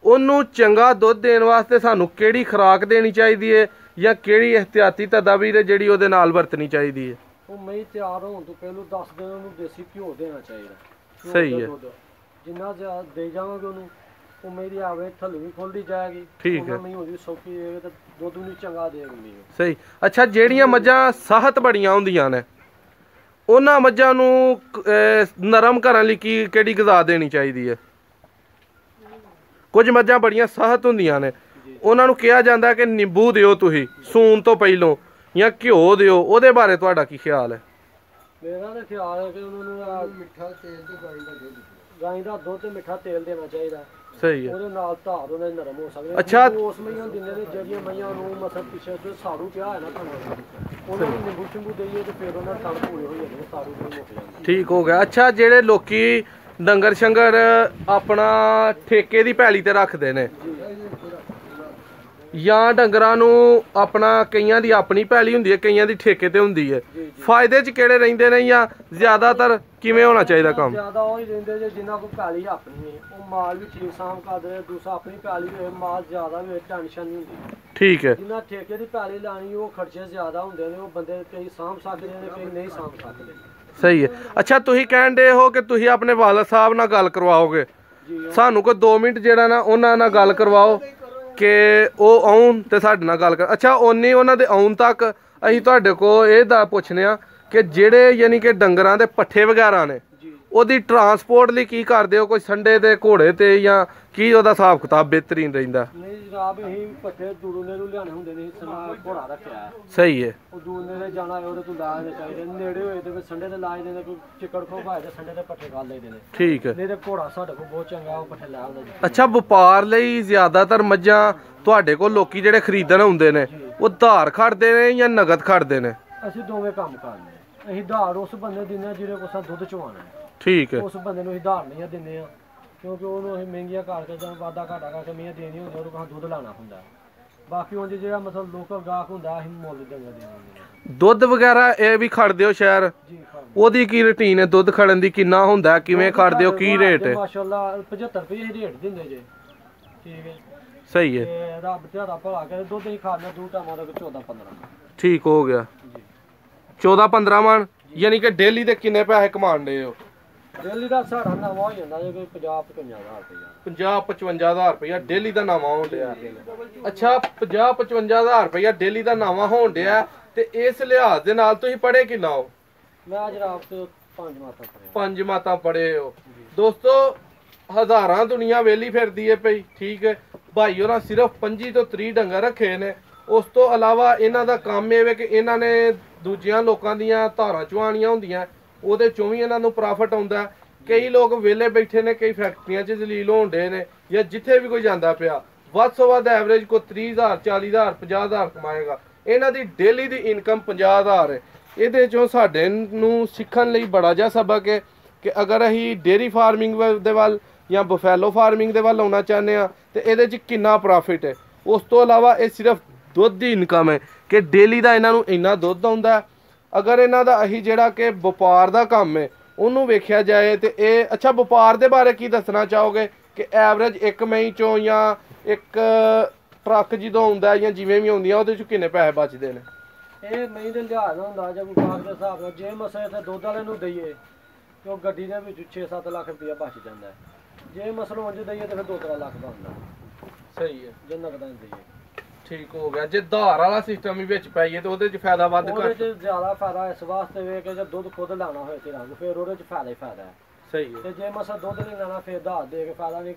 ਉਹਨੂੰ ਚੰਗਾ ਦੁੱਧ ਦੇਣ ਵਾਸਤੇ ਸਾਨੂੰ ਕਿਹੜੀ ਖੁਰਾਕ ਦੇਣੀ ਚਾਹੀਦੀ ਹੈ ਜਾਂ ਕਿਹੜੀ ਇhtiyati ਤਦਾਬੀਰ ਹੈ ਜਿਹੜੀ ਉਹਦੇ ਨਾਲ ਵਰਤਣੀ ਚਾਹੀਦੀ ਹੈ ਉਹ ਮਈ ਤਿਆਰ ਹੋਣ ਤੋਂ ਪਹਿਲਾਂ 10 ਦਿਨ ਉਹਨੂੰ ਦੇਸੀ ਘਿਓ ਦੇਣਾ ਚਾਹੀਦਾ ਸਹੀ ਹੈ ਜਿੰਨਾ ਜ਼ਿਆਦਾ ਦੇ ਜਾਵਾਂਗੇ ਉਹਨੂੰ ਉਹ ਮੇਰੀ ਆਵੇ ਥੱਲੇ ਵੀ ਖੁੱਲਦੀ ਜਾਏਗੀ ਠੀਕ ਹੈ ਮਈ ਉਹਦੀ ਸੌਖੀ ਹੈ ਤੇ ਦੁੱਧ ਵੀ ਚੰਗਾ ਦੇਗੀ ਸਹੀ ਅੱਛਾ ਜਿਹੜੀਆਂ ਮੱਝਾਂ ਸਾਹਤ ਬੜੀਆਂ ਹੁੰਦੀਆਂ ਨੇ ਉਹਨਾਂ ਮੱਝਾਂ ਨੂੰ ਨਰਮ ਕਰਨ ਲਈ ਕਿਹੜੀ ਗ਼ਜ਼ਾ ਦੇਣੀ ਚਾਹੀਦੀ ਹੈ ਕੁਝ ਮੱਝਾਂ ਬੜੀਆਂ ਸਾਹਤ ਹੁੰਦੀਆਂ ਨੇ ਉਹਨਾਂ ਨੂੰ ਕਿਹਾ ਜਾਂਦਾ ਕਿ ਨਿੰਬੂ ਦਿਓ ਤੁਸੀਂ ਸੂਣ ਤੋਂ ਪਹਿਲੋਂ ਜਾਂ ਘਿਓ ਦਿਓ ਉਹਦੇ ਬਾਰੇ ਤੁਹਾਡਾ ਕੀ ਖਿਆਲ ਹੈ ਮੇਰਾ ਤਾਂ ਖਿਆਲ ਹੈ ਕਿ ਉਹਨਾਂ ਨੂੰ ਮਿੱਠਾ ਤੇਲ ਤੇ ਗਾਂ ਦਾ ਦੁੱਧ ਤੇ ਮਿੱਠਾ ਤੇਲ ਦੇਣਾ ਚਾਹੀਦਾ ਸਹੀ ਹੈ ਉਹਦੇ ਨਾਲ ਧਾਰ ਉਹਨੇ ਨਰਮ ਹੋ ਸਕਦੇ ਅੱਛਾ ਉਸ ਮਈਆਂ ਦਿੰਦੇ ਨੇ ਜਿਹੜੀਆਂ ਮਈਆਂ ਨੂੰ ਮਤਲਬ ਪਿੱਛੇ ਤੋਂ ਸਾੜੂ ਪਿਆ ਹੈ ਨਾ ਤੁਹਾਨੂੰ ਉਹਨਾਂ ਨੂੰ ਨਿੰਬੂ ਚਿੰਬੂ ਦੇਈਏ ਤੇ ਫਿਰ ਉਹਨਾਂ ਟਣ ਪੂਰੇ ਹੋ ਜਾਂਦੇ ਸਾੜੂ ਨੂੰ ਮੁੱਕ ਜਾਂਦੇ ਠੀਕ ਹੋ ਗਿਆ ਅੱਛਾ ਜਿਹੜੇ ਲੋਕੀ ਡੰਗਰ ਸ਼ੰਗਰ ਆਪਣਾ ਠੇਕੇ ਦੀ ਪੈਲੀ ਤੇ ਰੱਖਦੇ ਨੇ ਜਾਂ ਡੰਗਰਾਂ ਨੂੰ ਆਪਣਾ ਕਈਆਂ ਦੀ ਆਪਣੀ ਪੈਲੀ ਹੁੰਦੀ ਹੈ ਕਈਆਂ ਦੀ ਠੇਕੇ ਤੇ ਹੁੰਦੀ ਹੈ ਫਾਇਦੇ 'ਚ ਕਿਹੜੇ ਰਹਿੰਦੇ ਨੇ ਜਾਂ ਜ਼ਿਆਦਾਤਰ ਕਿਵੇਂ ਹੋਣਾ ਚਾਹੀਦਾ ਕੰਮ ਜ਼ਿਆਦਾ ਉਹ ਹੀ ਰਹਿੰਦੇ ਜੇ ਜਿਨ੍ਹਾਂ ਕੋਲ ਪੈਲੀ ਆਪਣੀ ਹੈ ਉਹ ਮਾਲ ਵੀ ਠੀਕ ਸਾਂਭ ਕਰਦੇ ਨੇ ਦੂਸਰਾ ਆਪਣੀ ਪੈਲੀ ਹੋਏ ਮਾਲ ਜ਼ਿਆਦਾ ਹੋਏ ਟੈਨਸ਼ਨ ਨਹੀਂ ਹੁੰਦੀ ਠੀਕ ਹੈ ਜਿਨ੍ਹਾਂ ਠੇਕੇ ਦੀ ਪੈਲੀ ਲਾਣੀ ਉਹ ਖਰਚੇ ਜ਼ਿਆਦਾ ਹੁੰਦੇ ਨੇ ਉਹ ਬੰਦੇ ਕਈ ਸਾਂਭ ਸਕਦੇ ਨੇ ਕਈ ਨਹੀਂ ਸਾਂਭ ਸਕਦੇ ਸਹੀ ਹੈ। ਅੱਛਾ ਤੁਸੀਂ ਕਹਿੰਦੇ ਹੋ ਕਿ ਤੁਸੀਂ ਆਪਣੇ ਵਾਲਦ ਸਾਹਿਬ ਨਾਲ ਗੱਲ ਕਰਵਾਓਗੇ, ਸਾਨੂੰ ਕੋਈ 2 ਮਿੰਟ ਜਿਹੜਾ ਨਾ ਉਹਨਾਂ ਨਾਲ ਗੱਲ ਕਰਵਾਓ ਕਿ ਉਹ ਆਉਣ ਤੇ ਸਾਡੇ ਨਾਲ ਗੱਲ ਕਰ। ਅੱਛਾ ਓਨੀ ਉਹਨਾਂ ਦੇ ਆਉਣ ਤੱਕ ਅਸੀਂ ਤੁਹਾਡੇ ਕੋਲ ਇਹ ਦਾ ਪੁੱਛਨੇ ਆ ਕਿ ਜਿਹੜੇ ਯਾਨੀ ਕਿ ਡੰਗਰਾਂ ਦੇ ਪੱਠੇ ਵਗੈਰਾ ਨੇ ਉਹਦੀ ਟਰਾਂਸਪੋਰਟ ਲਈ ਕੀ ਕਰਦੇ ਹੋ? ਕੋਈ ਸੰਡੇ ਦੇ ਘੋੜੇ ਤੇ ਜਾਂ ਕੀ ਉਹਦਾ ਹਿਸਾਬ ਕਿਤਾਬ ਬਿਹਤਰੀਨ ਰਹਿੰਦਾ? ਨਹੀਂ ਜਨਾਬ ਅਸੀਂ ਪੱਠੇ ਦੂਰੋਂ ਨੂੰ ਲਿਆਣੇ ਹੁੰਦੇ ਨੇ, ਸਨਾ ਘੋੜਾ ਰੱਖਿਆ ਹੈ। ਸਹੀ ਹੈ। ਉਹ ਦੂਰੋਂ ਦੇ ਜਾਣਾ ਉਹਦੇ ਤੋਂ ਲਾਣੇ ਚਾਹੀਦੇ, ਨੇੜੇ ਹੋਏ ਤੇ ਸੰਡੇ ਦੇ ਲਾਏ ਦੇ ਨੇ, ਕੋਈ ਚਿੱਕੜ ਖੋ ਭਾਏ ਤੇ ਸੰਡੇ ਦੇ ਪੱਠੇ ਖਾ ਲਈਦੇ ਨੇ। ਠੀਕ ਹੈ। ਨਹੀਂ ਤੇ ਘੋੜਾ ਸਾਡੇ ਕੋਲ ਬਹੁਤ ਚੰਗਾ, ਉਹ ਪੱਠੇ ਲੈ ਆਉਂਦਾ ਜੀ। ਅੱਛਾ ਵਪਾਰ ਲਈ ਜ਼ਿਆਦਾਤਰ ਮੱਝਾਂ ਤੁਹਾਡੇ ਕੋਲ ਲੋਕੀ ਜਿਹੜੇ ਖਰੀਦਣ ਹੁੰਦੇ ਨੇ ਉਹ ਧਾਰ ਖੜਦੇ ਨੇ ਜਾਂ ਨਗਦ ਖੜਦੇ ਨੇ? ਅਸੀਂ ਦੋਵੇਂ ਕੰਮ ਕਰਨੇ। ਅਸੀਂ ਧਾਰ ਉਸ ਬੰਦੇ ਦਿੰਦੇ ਜਿਹਦੇ ਕੋਲ ਦੁੱਧ ਚਵਾਉਣਾ ਹੈ। ਠੀਕ ਹੈ। ਉਸ ਬੰਦੇ ਨੂੰ ਅਸੀਂ ਧਾਰ ਨਹੀਂ ਦਿੰਦੇ ਆ, ਕਿਉਂਕਿ ਉਹਨੂੰ ਅਸੀਂ ਮਹਿੰਗੀਆਂ ਕਰਕੇ ਜਾਂ ਵਾਧਾ ਘਾਟਾ ਕਰਕੇ ਮੀਆਂ ਦੇਣੀ ਹੁੰਦੀ, ਉਹਨੂੰ ਕਹਾਂ ਦੁੱਧ ਲਾਣਾ ਹੁੰਦਾ। ਬਾਕੀ ਉਂਝ ਜਿਹੜਾ ਮਤਲਬ ਲੋਕਲ ਗਾਹਕ ਹੁੰਦਾ ਅਸੀਂ ਮੁੱਲ ਡੰਗਰ ਦੇ ਦਿੰਦੇ। ਦੁੱਧ ਵਗੈਰਾ ਇਹ ਵੀ ਖੜਦੇ ਹੋ ਸ਼ਹਿਰ? ਜੀ ਉਹਦੀ ਕੀ ਰੁਟੀਨ ਹੈ? ਦੁੱਧ ਖੜਨ ਦੀ ਕਿੰਨਾ ਹੁੰਦਾ, ਕਿਵੇਂ ਖੜਦੇ ਹੋ, ਕੀ ਰੇਟ ਹੈ? ਮਾਸ਼ਾਅੱਲਾ 75 ਰੁਪਏ ਹੀ ਰੇਟ ਦਿੰਦੇ ਜੇ। ਠੀਕ ਹੈ। ਸਹੀ ਹੈ। ਤੇ ਰੱਬ ਤੁਹਾਡਾ ਭਲਾ ਕਰੇ, ਦੁੱਧ ਹੀ ਖਾਣਾ 2 ਟਾਈਮਾਂ ਦਾ 14-15। ਠੀਕ ਹੋ ਗਿਆ। 14-15 ਮਣ ਯਾਨੀ ਕਿ ਡੇਲੀ ਦੇ ਕਿੰਨੇ ਪੈਸੇ ਕਮਾਉਂਦੇ ਹੋ? ਡੇਲੀ ਦਾ ਸਾਡਾ ਨਵਾਂ ਹੋ ਜਾਂਦਾ ਜੇ ਕੋਈ 50-55 ਹਜ਼ਾਰ ਰੁਪਇਆ। 50-55 ਹਜ਼ਾਰ ਰੁਪਇਆ ਡੇਲੀ ਦਾ ਨਵਾਂ ਹੋਣ ਡਿਆ। ਅੱਛਾ 50-55 ਹਜ਼ਾਰ ਰੁਪਇਆ ਡੇਲੀ ਦਾ ਨਵਾਂ ਹੋਣ ਡਿਆ। ਤੇ ਇਸ ਲਿਹਾਜ਼ ਦੇ ਨਾਲ ਤੁਸੀਂ ਪੜ੍ਹੇ ਕਿੰਨਾ ਹੋ? ਮੈਂ ਜਨਾਬ ਤੋਂ 5 ਮਾਤਾਂ ਪੜ੍ਹੇ। 5 ਮਾਤਾਂ ਪੜ੍ਹੇ ਹੋ। ਦੋਸਤੋ ਹਜ਼ਾਰਾਂ ਦੁਨੀਆ ਵੇਲੀ ਫਿਰਦੀ ਹੈ ਪਈ। ਠੀਕ ਹੈ। ਭਾਈ ਹੋਰਾਂ ਸਿਰਫ 25 ਤੋਂ 30 ਡੰਗਰ ਰੱਖੇ ਨੇ। ਉਸ ਤੋਂ ਇਲਾਵਾ ਇਹਨਾਂ ਦਾ ਕੰਮ ਇਹ ਵੇ ਕਿ ਇਹਨਾਂ ਨੇ ਦੂਜਿਆਂ ਲੋਕਾਂ ਦੀਆਂ ਧਾਰਾਂ ਚੁਆਣੀਆਂ ਹੁੰਦੀਆਂ, ਉਹਦੇ ਚੋਂ ਵੀ ਇਹਨਾਂ ਨੂੰ ਪ੍ਰੋਫਿਟ ਆਉਂਦਾ। ਕਈ ਲੋਕ ਵਿਹਲੇ ਬੈਠੇ ਨੇ, ਕਈ ਫੈਕਟਰੀਆਂ 'ਚ ਜ਼ਲੀਲ ਹੋਣ ਡੇ ਨੇ, ਜਾਂ ਜਿੱਥੇ ਵੀ ਕੋਈ ਜਾਂਦਾ ਪਿਆ ਵੱਧ ਤੋਂ ਵੱਧ ਐਵਰੇਜ ਕੋਈ 30,000 40,000 50,000 ਕਮਾਏਗਾ। ਇਹਨਾਂ ਦੀ ਡੇਲੀ ਦੀ ਇਨਕਮ 50,000 ਹੈ। ਇਹਦੇ ਚੋਂ ਸਾਡੇ ਨੂੰ ਸਿੱਖਣ ਲਈ ਬੜਾ ਜਿਹਾ ਸਬਕ ਹੈ ਕਿ ਅਗਰ ਅਸੀਂ ਡੇਅਰੀ ਫਾਰਮਿੰਗ ਦੇ ਵੱਲ ਜਾਂ ਬਫੈਲੋ ਫਾਰਮਿੰਗ ਦੇ ਵੱਲ ਆਉਣਾ ਚਾਹੁੰਦੇ ਹਾਂ ਤੇ ਇਹਦੇ 'ਚ ਕਿੰਨਾ ਪ੍ਰੋਫਿਟ ਹੈ। ਉਸ ਤੋਂ ਇਲਾਵਾ ਇਹ ਸਿਰਫ ਦੁੱਧ ਦੀ ਇਨਕਮ ਹੈ ਕਿ ਡੇਲੀ ਦਾ ਇਹਨਾਂ ਨੂੰ ਇੰਨਾ ਦੁੱਧ ਆਉਂਦਾ। ਅਗਰ ਇਹਨਾਂ ਦਾ ਅਸੀਂ ਜਿਹੜਾ ਕਿ ਵਪਾਰ ਦਾ ਕੰਮ ਹੈ ਉਹਨੂੰ ਵੇਖਿਆ ਜਾਏ ਤੇ ਇਹ ਅੱਛਾ ਵਪਾਰ ਦੇ ਬਾਰੇ ਕੀ ਦੱਸਣਾ ਚਾਹੋਗੇ ਕਿ ਐਵਰੇਜ ਇੱਕ ਮਹੀਂ ਚੋਂ ਜਾਂ ਇੱਕ ਟਰੱਕ ਜਦੋਂ ਆਉਂਦਾ ਜਾਂ ਜਿਵੇਂ ਵੀ ਆਉਂਦੀਆਂ ਉਹਦੇ 'ਚ ਕਿੰਨੇ ਪੈਸੇ ਬਚਦੇ ਨੇ? ਇਹ ਮਹੀਂ ਦੇ ਲਿਹਾਜ਼ ਹੁੰਦਾ ਜਾਂ ਵਪਾਰ ਦੇ ਹਿਸਾਬ ਨਾਲ। ਜੇ ਮਸਾ ਇੱਥੇ ਦੁੱਧ ਵਾਲੇ ਨੂੰ ਦਈਏ ਤੇ ਉਹ ਗੱਡੀ ਦੇ ਵਿੱਚ 6-7 ਲੱਖ ਰੁਪਇਆ ਬਚ ਜਾਂਦਾ ਹੈ। ਜੇ ਮਸਲ ਉਂਝ ਦਈਏ ਤੇ ਫਿਰ 2-3 ਲੱਖ ਬਣਦਾ। ਸਹੀ ਹੈ। ਜੇ ਨਕਦਾਂ ਦਈਏ। ਠੀਕ ਹੋ ਗਿਆ। ਜੇ ਧਾਰ ਵਾਲਾ ਸਿਸਟਮ ਵੀ ਵਿੱਚ ਪਾਈਏ ਤੇ ਉਹਦੇ 'ਚ ਫਾਇਦਾ ਵੱਧ ਉਹਦੇ 'ਚ ਜ਼ਿਆਦਾ ਫਾਇਦਾ ਇਸ ਵਾਸਤੇ ਵੇ ਕਿ ਜੇ ਦੁੱਧ ਖੁਦ ਲਾਣਾ ਹੋਏ ਤੇ ਰੰਗ ਫਿਰ ਉਹਦੇ 'ਚ ਫਾਇਦਾ ਹੀ ਫਾਇਦਾ ਹੈ। ਸਹੀ ਹੈ। ਤੇ ਜੇ ਮਸਾ ਦੁੱਧ ਨਹੀਂ ਲੈਣਾ ਫਿਰ ਧਾਰ ਦੇ ਕੇ ਫਾਇਦਾ ਨਹੀਂ,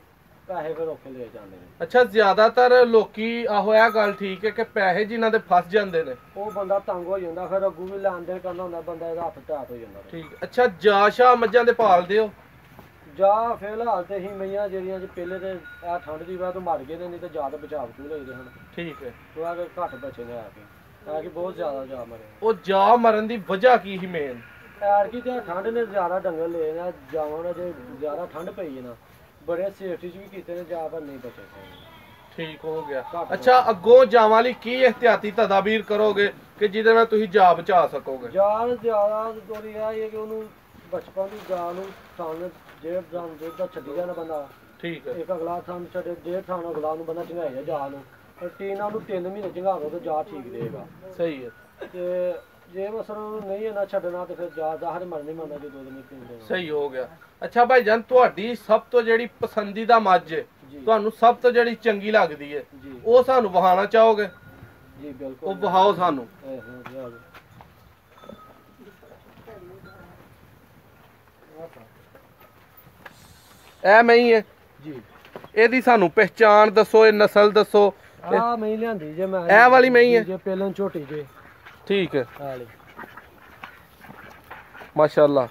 ਪੈਸੇ ਫਿਰ ਔਖੇ ਲੈ ਜਾਂਦੇ ਨੇ। ਅੱਛਾ ਜ਼ਿਆਦਾਤਰ ਲੋਕੀ ਆਹੋ ਇਹ ਗੱਲ ਠੀਕ ਹੈ ਕਿ ਪੈਸੇ ਜਿਨ੍ਹਾਂ ਦੇ ਫਸ ਜਾਂਦੇ ਨੇ ਉਹ ਬੰਦਾ ਤੰਗ ਹੋ ਜਾਂਦਾ, ਫਿਰ ਅੱਗੂ ਵੀ ਲੈਣ ਦੇਣ ਕਰਨਾ ਹੁੰਦਾ, ਬੰਦਾ ਇਹਦਾ ਹੱਥ ਢਾਟ ਹੋ ਜਾਂਦਾ। ਠੀਕ। ਅੱਛਾ ਜਾਸ਼ਾ ਮੱਝਾਂ ਦੇ ਪਾਲਦੇ ਹੋ? ਜਾਂ ਫਿਲਹਾਲ ਤੇ ਹੀ ਮਈਆਂ ਜਿਹੜੀਆਂ ਚ ਪਹਿਲੇ ਤੇ ਆ ਠੰਡ ਦੀ ਵਜ੍ਹਾ ਤੋਂ ਮਰ ਗਏ ਨੇ, ਨਹੀਂ ਤੇ ਜ਼ਿਆਦਾ ਬਚਾਅ ਬਚੂ ਲਈਦੇ ਹਨ। ਠੀਕ ਹੈ। ਉਹ ਆ ਕੇ ਘੱਟ ਬਚੇ ਨੇ ਆ ਕੇ ਬਹੁਤ ਜ਼ਿਆਦਾ ਜਾ ਮਰੇ। ਉਹ ਜਾ ਮਰਨ ਦੀ ਵਜ੍ਹਾ ਕੀ ਸੀ ਮੇਨ? ਐਰ ਕੀ ਤੇ ਠੰਡ ਨੇ ਜ਼ਿਆਦਾ ਡੰਗਰ ਲਏ ਨੇ ਜਾਵਾਂ ਨੇ, ਜੇ ਜ਼ਿਆਦਾ ਠੰਡ ਪਈ ਹੈ ਨਾ ਬੜੇ ਸੇਫਟੀ ਚ ਵੀ ਕੀਤੇ ਨੇ ਜਾ, ਪਰ ਨਹੀਂ ਬਚੇ। ਠੀਕ ਹੋ ਗਿਆ। ਅੱਛਾ ਅੱਗੋਂ ਜਾਵਾਂ ਲਈ ਕੀ ਇhtiyati ਤਦਾਬੀਰ ਕਰੋਗੇ ਕਿ ਜਿਹਦੇ ਨਾਲ ਤੁਸੀਂ ਜਾ ਬਚਾ ਸਕੋਗੇ? ਜਾ ਜ਼ਿਆਦਾ ਦੋਰੀ ਹੈ ਕਿ ਉਹਨੂੰ ਬਚਪਨ ਦੀ ਜਾ ਨੂੰ ਥਾਂ ਜੇ ਜਾਨ ਦੁੱਧ ਦਾ ਛੱਡੀ ਜਾਣਾ ਬੰਦਾ। ਠੀਕ ਹੈ। ਇੱਕ ਅਗਲਾ ਥਾਂ ਛੱਡੇ 1.5 ਥਾਂ ਅਗਲਾ ਨੂੰ ਬੰਦਾ ਚੰਗਾਇਆ ਜਾ ਨੂੰ, ਪਰ ਟੀਨਾ ਨੂੰ 3 ਮਹੀਨੇ ਚੰਗਾਵੋ ਤੇ ਜਾ ਠੀਕ ਰਹੇਗਾ। ਸਹੀ ਹੈ। ਤੇ ਜੇ ਮਸਲ ਨਹੀਂ ਇਹਨਾਂ ਛੱਡਣਾ ਤੇ ਫਿਰ ਜਾ ਜ਼ਾਹਰ ਮਰ ਨਹੀਂ ਮੰਨਦਾ ਜੇ ਦੁੱਧ ਨਹੀਂ ਪੀਂਦੇ। ਸਹੀ ਹੋ ਗਿਆ। ਅੱਛਾ ਭਾਈ ਜਾਨ ਤੁਹਾਡੀ ਸਭ ਤੋਂ ਜਿਹੜੀ ਪਸੰਦੀਦਾ ਮੱਝ ਹੈ, ਤੁਹਾਨੂੰ ਸਭ ਤੋਂ ਜਿਹੜੀ ਚੰਗੀ ਲੱਗਦੀ ਹੈ, ਉਹ ਸਾਨੂੰ ਵਹਾਉਣਾ ਚਾਹੋਗੇ? ਜੀ ਬਿਲਕੁਲ। ਉਹ ਵਹਾਓ ਸਾਨੂੰ। ਇਹ ਮਹੀਂ ਹੈ ਜੀ। ਇਹਦੀ ਸਾਨੂੰ ਪਹਿਚਾਣ ਦੱਸੋ, ਇਹ ਨਸਲ ਦੱਸੋ। ਆ ਮਹੀਂ ਲਿਆਂਦੀ ਜੇ ਮੈਂ। ਇਹ ਵਾਲੀ ਮਹੀਂ ਹੈ? ਜੇ ਪਹਿਲਾਂ ਝੋਟੀ ਜੇ। ਠੀਕ ਹੈ। ਮਾਸ਼ਾਅੱਲਾ।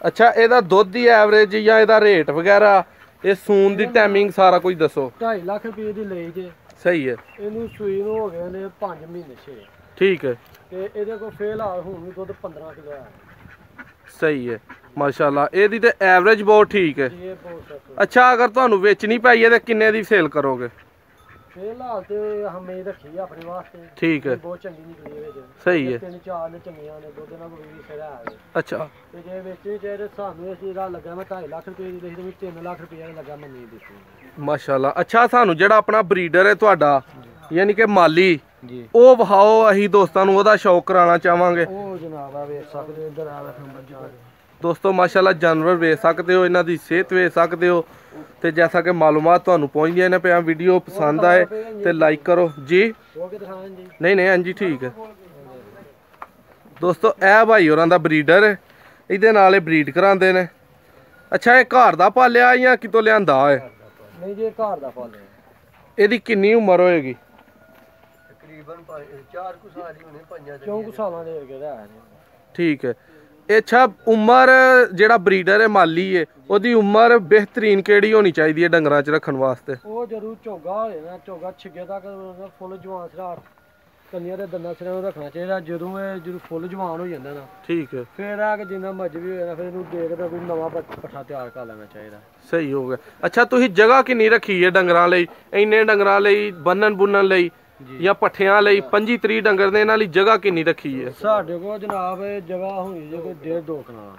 ਅੱਛਾ ਇਹਦਾ ਦੁੱਧ ਦੀ ਐਵਰੇਜ ਜਾਂ ਇਹਦਾ ਰੇਟ ਵਗੈਰਾ, ਇਹ ਸੂਨ ਦੀ ਟਾਈਮਿੰਗ ਸਾਰਾ ਕੁਝ ਦੱਸੋ। 2.5 ਲੱਖ ਰੁਪਏ ਦੀ ਲਈ ਜੇ। ਸਹੀ ਹੈ। ਇਹਨੂੰ ਸੂਈ ਨੂੰ ਹੋ ਗਏ ਨੇ 5 ਮਹੀਨੇ 6। ਠੀਕ ਹੈ। ਤੇ ਇਹਦੇ ਕੋਲ ਫਿਲਹਾਲ ਹੁਣ ਵੀ ਦੁੱਧ 15 ਕਿਲੋ ਹੈ। ਸਹੀ ਹੈ। ਮਾਸ਼ਾਅੱਲਾ। ਇਹਦੀ ਤੇ ਐਵਰੇਜ ਬਹੁਤ ਠੀਕ ਹੈ। ਅੱਛਾ ਅਗਰ ਤੁਹਾਨੂੰ ਵੇਚਣੀ ਪਈ ਹੈ ਤੇ ਕਿੰਨੇ ਦੀ ਸੇਲ ਕਰੋਗੇ? ਫਿਲਹਾਲ ਤੇ ਹਮੇ ਰੱਖੀ ਆਪਣੇ ਵਾਸਤੇ। ਠੀਕ ਹੈ। ਬਹੁਤ ਚੰਗੀ ਨਿਕਲੀ ਇਹਦੇ ਚ। ਸਹੀ ਹੈ। 3-4 ਨੇ ਚੰਗੀਆਂ ਨੇ, ਦੁੱਧ ਨਾਲ ਕੋਈ ਸਿਰਾ ਆ। ਅੱਛਾ। ਤੇ ਜੇ ਵੇਚਣੀ ਚਾਹੀਦੇ ਸਾਨੂੰ ਇਸ ਦਾ ਲੱਗਾ ਮੈਂ 2.5 ਲੱਖ ਰੁਪਏ ਦੀ ਲਈ ਤੇ 3 ਲੱਖ ਰੁਪਏ ਦਾ ਲੱਗਾ ਮੈਂ ਨਹੀਂ ਦਿੱਤੀ। ਮਾਸ਼ਾਅੱਲਾ। ਅੱਛਾ ਸਾਨੂੰ ਜਿਹੜਾ ਆਪਣਾ ਬਰੀਡਰ ਹੈ ਤੁਹਾਡਾ ਯਾਨੀ ਕਿ ਮਾਲੀ, ਜੀ ਉਹ ਵਿਖਾਓ, ਅਸੀਂ ਦੋਸਤਾਂ ਨੂੰ ਉਹਦਾ ਸ਼ੌਕ ਕਰਾਉਣਾ ਚਾਹਾਂਗੇ। ਉਹ ਜਨਾਬ ਆ ਵੇਖ ਸਕਦੇ ਇੱਧਰ ਆ ਨੰਬਰ ਜਾ ਦੋਸਤੋ ਮਾਸ਼ਾਅੱਲਾ ਜਾਨਵਰ ਵੇਖ ਸਕਦੇ ਹੋ, ਇਹਨਾਂ ਦੀ ਸਿਹਤ ਵੇਖ ਸਕਦੇ ਹੋ ਤੇ ਜੈਸਾ ਕਿ ਮਾਲੂਮਾਤ ਤੁਹਾਨੂੰ ਪਹੁੰਚਦੀਆਂ ਨੇ ਪਿਆ। ਵੀਡੀਓ ਪਸੰਦ ਆਏ ਤੇ ਲਾਈਕ ਕਰੋ ਜੀ। ਨਹੀਂ ਨਹੀਂ ਹਾਂਜੀ ਠੀਕ ਹੈ ਦੋਸਤੋ। ਇਹ ਭਾਈ ਹੋਰਾਂ ਦਾ ਬਰੀਡਰ ਹੈ, ਇਹਦੇ ਨਾਲ ਇਹ ਬਰੀਡ ਕਰਾਉਂਦੇ ਨੇ। ਅੱਛਾ ਇਹ ਘਰ ਦਾ ਪਾਲਿਆ ਜਾਂ ਕਿਤੋਂ ਲਿਆਂਦਾ ਹੈ? ਨਹੀਂ ਜੀ ਘਰ ਦਾ ਪਾਲਿਆ। ਇਹਦੀ ਕਿੰਨੀ ਉਮਰ ਹੋਏਗੀ? ਤਕਰੀਬਨ 4 ਸਾਲ ਹੀ ਹੋਣੇ, 4 ਸਾਲਾਂ ਦੇ ਹੈਗੇ ਦਾ। ਠੀਕ ਹੈ। ਅੱਛਾ ਉਮਰ ਜਿਹੜਾ ਬਰੀਡਰ ਹੈ ਮਾਲੀ ਹੈ ਉਹਦੀ ਉਮਰ ਬਿਹਤਰੀਨ ਕਿਹੜੀ ਹੋਣੀ ਚਾਹੀਦੀ ਹੈ ਡੰਗਰਾਂ 'ਚ ਰੱਖਣ ਵਾਸਤੇ? ਉਹ ਜ਼ਰੂਰ ਝੋਗਾ ਹੋਏ ਨਾ, ਝੋਗਾ ਛਿੱਗੇ ਤੱਕ ਫੁੱਲ ਜਵਾਨ ਸਰਾਰ ਕੰਨੀਆਂ ਦੇ ਦੰਦਾਂ ਸਿਰਾਂ ਨੂੰ ਰੱਖਣਾ ਚਾਹੀਦਾ। ਜਦੋਂ ਫੁੱਲ ਜਵਾਨ ਹੋ ਜਾਂਦਾ ਨਾ, ਠੀਕ ਹੈ, ਫਿਰ ਆ ਕੇ ਜਿੰਨਾ ਮਰਜ਼ੀ ਵੀ ਹੋਇਆ ਫਿਰ ਇਹਨੂੰ ਦੇਖਦਾ ਕੋਈ ਨਵਾਂ ਪੱਠਾ ਤਿਆਰ ਕਰ ਲੈਣਾ ਚਾਹੀਦਾ। ਸਹੀ ਹੋ ਗਿਆ। ਅੱਛਾ ਤੁਸੀਂ ਜਗ੍ਹਾ ਕਿੰਨੀ ਰੱਖੀ ਹੈ ਡੰਗਰਾਂ ਲਈ? ਇੰਨੇ ਡੰਗਰਾਂ ਲਈ ਬੰਨਣ ਬੁੰਨਣ ਲਈ ਜਾਂ ਪੱਠਿਆਂ ਲਈ 25-30 ਡੰਗਰ ਨੇ, ਇਹਨਾਂ ਲਈ ਜਗ੍ਹਾ ਕਿੰਨੀ ਰੱਖੀ ਹੈ? ਸਾਡੇ ਕੋਲ ਜਨਾਬ ਜਗ੍ਹਾ ਹੋਣੀ ਜੇ ਕੋਈ 1.5-2 ਕਨਾਲ।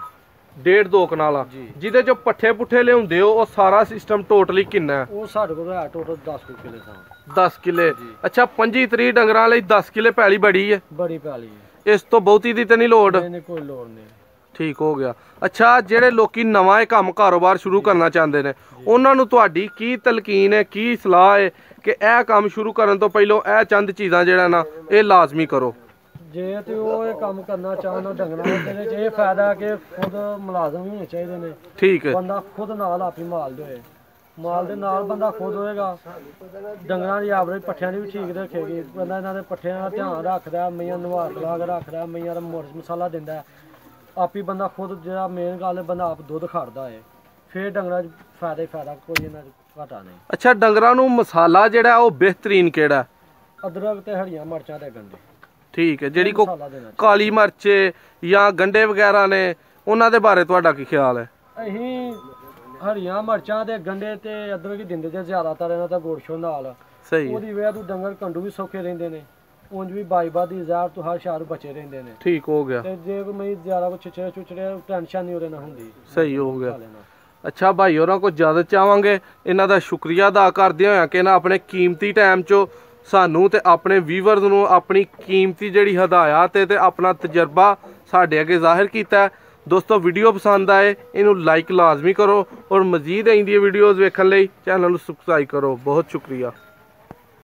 1.5-2 ਕਨਾਲ ਜਿਹਦੇ ਚੋਂ ਪੱਠੇ ਪੁੱਠੇ ਲਿਆਉਂਦੇ ਹੋ, ਉਹ ਸਾਰਾ ਸਿਸਟਮ ਟੋਟਲੀ ਕਿੰਨਾ ਹੈ? ਉਹ ਸਾਡੇ ਕੋਲ ਹੈ ਟੋਟਲ 10 ਕਿੱਲੇ ਸਾਂ। 10 ਕਿੱਲੇ। ਅੱਛਾ 25-30 ਡੰਗਰਾਂ ਲਈ 10 ਕਿੱਲੇ ਪੈਲੀ ਬੜੀ ਹੈ? ਬੜੀ ਪੈਲੀ ਹੈ। ਇਸ ਤੋਂ ਬਹੁਤੀ ਦੀ ਤੇ ਨਹੀਂ ਲੋੜ? ਨਹੀਂ ਕੋਈ ਲੋੜ ਨਹੀਂ। ਠੀਕ ਹੋ ਗਿਆ। ਅੱਛਾ ਜਿਹੜੇ ਲੋਕੀ ਨਵਾਂ ਇਹ ਕੰਮ ਕਾਰੋਬਾਰ ਸ਼ੁਰੂ ਕਰਨਾ ਚਾਹੁੰਦੇ ਨੇ, ਉਹਨਾਂ ਨੂੰ ਤੁਹਾਡੀ ਕੀ ਤਲਕੀਨ ਹੈ, ਕੀ ਸਲਾਹ ਹੈ ਕਿ ਇਹ ਕੰਮ ਸ਼ੁਰੂ ਕਰਨ ਤੋਂ ਪਹਿਲਾਂ ਇਹ ਚੰਦ ਚੀਜ਼ਾਂ ਜਿਹੜਾ ਨਾ ਇਹ ਲਾਜ਼ਮੀ ਕਰੋ? ਜੇ ਤੇ ਉਹ ਇਹ ਕੰਮ ਕਰਨਾ ਚਾਹੁੰਦਾ ਡੰਗਰਾਂ ਦੇ ਵਿੱਚ ਇਹ ਫਾਇਦਾ ਕਿ ਖੁਦ ਮੁਲਾਜ਼ਮ ਵੀ ਹੋਣੇ ਚਾਹੀਦੇ ਨੇ। ਠੀਕ ਹੈ। ਬੰਦਾ ਖੁਦ ਨਾਲ ਆਪੀ ਮਾਲ ਦੇ ਹੋਏ, ਮਾਲ ਦੇ ਨਾਲ ਬੰਦਾ ਖੁਦ ਹੋਏਗਾ। ਡੰਗਰਾਂ ਦੀ ਆਵਰੇਜ ਪੱਠਿਆਂ ਦੀ ਵੀ ਠੀਕ ਰੱਖੇਗੀ। ਬੰਦਾ ਇਹਨਾਂ ਦੇ ਪੱਠਿਆਂ ਦਾ ਧਿਆਨ ਰੱਖਦਾ, ਮਈਆਂ ਨਵਾ ਖਲਾ ਕੇ ਰੱਖਦਾ, ਮਈਆਂ ਦਾ ਮਿਰਚ ਮਸਾਲਾ ਦਿੰਦਾ। ਆਪੀ ਬੰਦਾ ਖੁਦ ਜਿਹੜਾ ਮੇਨ ਗੱਲ ਹੈ ਬੰਦਾ ਆਪ ਦੁੱਧ ਖੜਦਾ ਹੈ, ਫਿਰ ਡੰਗਰਾਂ 'ਚ ਫਾਇਦਾ ਕੋਈ ਇਹਨਾਂ 'ਚ ਘਾਟਾ ਨਹੀਂ। ਅੱਛਾ ਡੰਗਰਾਂ ਨੂੰ ਮਸਾਲਾ ਜਿਹੜਾ ਉਹ ਬਿਹਤਰੀਨ ਕਿਹੜਾ? ਅਦਰਕ ਤੇ ਹਰੀਆਂ ਮਿਰਚਾਂ ਤੇ ਗੰਢੇ। ਠੀਕ ਹੈ। ਜਿਹੜੀ ਕੋ ਕਾਲੀ ਮਿਰਚ ਜਾਂ ਗੰਢੇ ਵਗੈਰਾ ਨੇ ਉਹਨਾਂ ਦੇ ਬਾਰੇ ਤੁਹਾਡਾ ਕੀ ਖਿਆਲ ਹੈ? ਅਸੀਂ ਹਰੀਆਂ ਮਿਰਚਾਂ ਤੇ ਗੰਢੇ ਤੇ ਅਦਰਕ ਹੀ ਦਿੰਦੇ ਜੇ ਜ਼ਿਆਦਾਤਰ ਇਹਨਾਂ ਦਾ ਗੋਸ਼ੋ ਨਾਲ। ਸਹੀ। ਉਹਦੀ ਵਜ੍ਹਾ ਤੋਂ ਡੰਗਰ ਕੰਡੂ ਵੀ ਸੌਖੇ ਰਹਿੰਦੇ ਨੇ, ਉਂਝ ਵੀ ਬਾਈਬਾ ਦੀ ਜ਼ਹਿਰ ਤੋਂ ਹਰ ਸ਼ਾਰ ਬਚੇ ਰਹਿੰਦੇ ਨੇ। ਠੀਕ ਹੋ ਗਿਆ। ਤੇ ਜੇ ਕੋਈ ਮੈਂ ਜ਼ਿਆਦਾ ਕੁਛ ਚਿਚੜੇ ਟੈਨਸ਼ਨ ਨਹੀਂ ਉਹਦੇ ਨਾਲ ਹੁੰਦੀ। ਸਹੀ ਹੋ ਗਿਆ। ਅੱਛਾ ਭਾਈ ਹੋਰਾਂ ਕੋਲ ਜ਼ਿਆਦਾ ਚਾਹਾਂਗੇ ਇਹਨਾਂ ਦਾ ਸ਼ੁਕਰੀਆ ਅਦਾ ਕਰਦੇ ਹੋਇਆ ਕਿ ਨਾ ਆਪਣੇ ਕੀਮਤੀ ਟਾਈਮ 'ਚੋਂ ਸਾਨੂੰ ਤੇ ਆਪਣੇ ਵੀਵਰਸ ਨੂੰ ਆਪਣੀ ਕੀਮਤੀ ਜਿਹੜੀ ਹਦਾਇਤ ਤੇ ਆਪਣਾ ਤਜਰਬਾ ਸਾਡੇ ਅੱਗੇ ਜ਼ਾਹਿਰ ਕੀਤਾ। ਦੋਸਤੋ ਵੀਡੀਓ ਪਸੰਦ ਆਏ ਇਹਨੂੰ ਲਾਈਕ ਲਾਜ਼ਮੀ ਕਰੋ ਔਰ ਮਜ਼ੀਦ ਇੰਦੀਆਂ ਵੀਡੀਓਜ਼ ਵੇਖਣ ਲਈ ਚੈਨਲ ਨੂੰ ਸਬਸਕ੍ਰਾਈਬ ਕਰੋ। ਬਹੁਤ ਸ਼ੁਕਰੀਆ।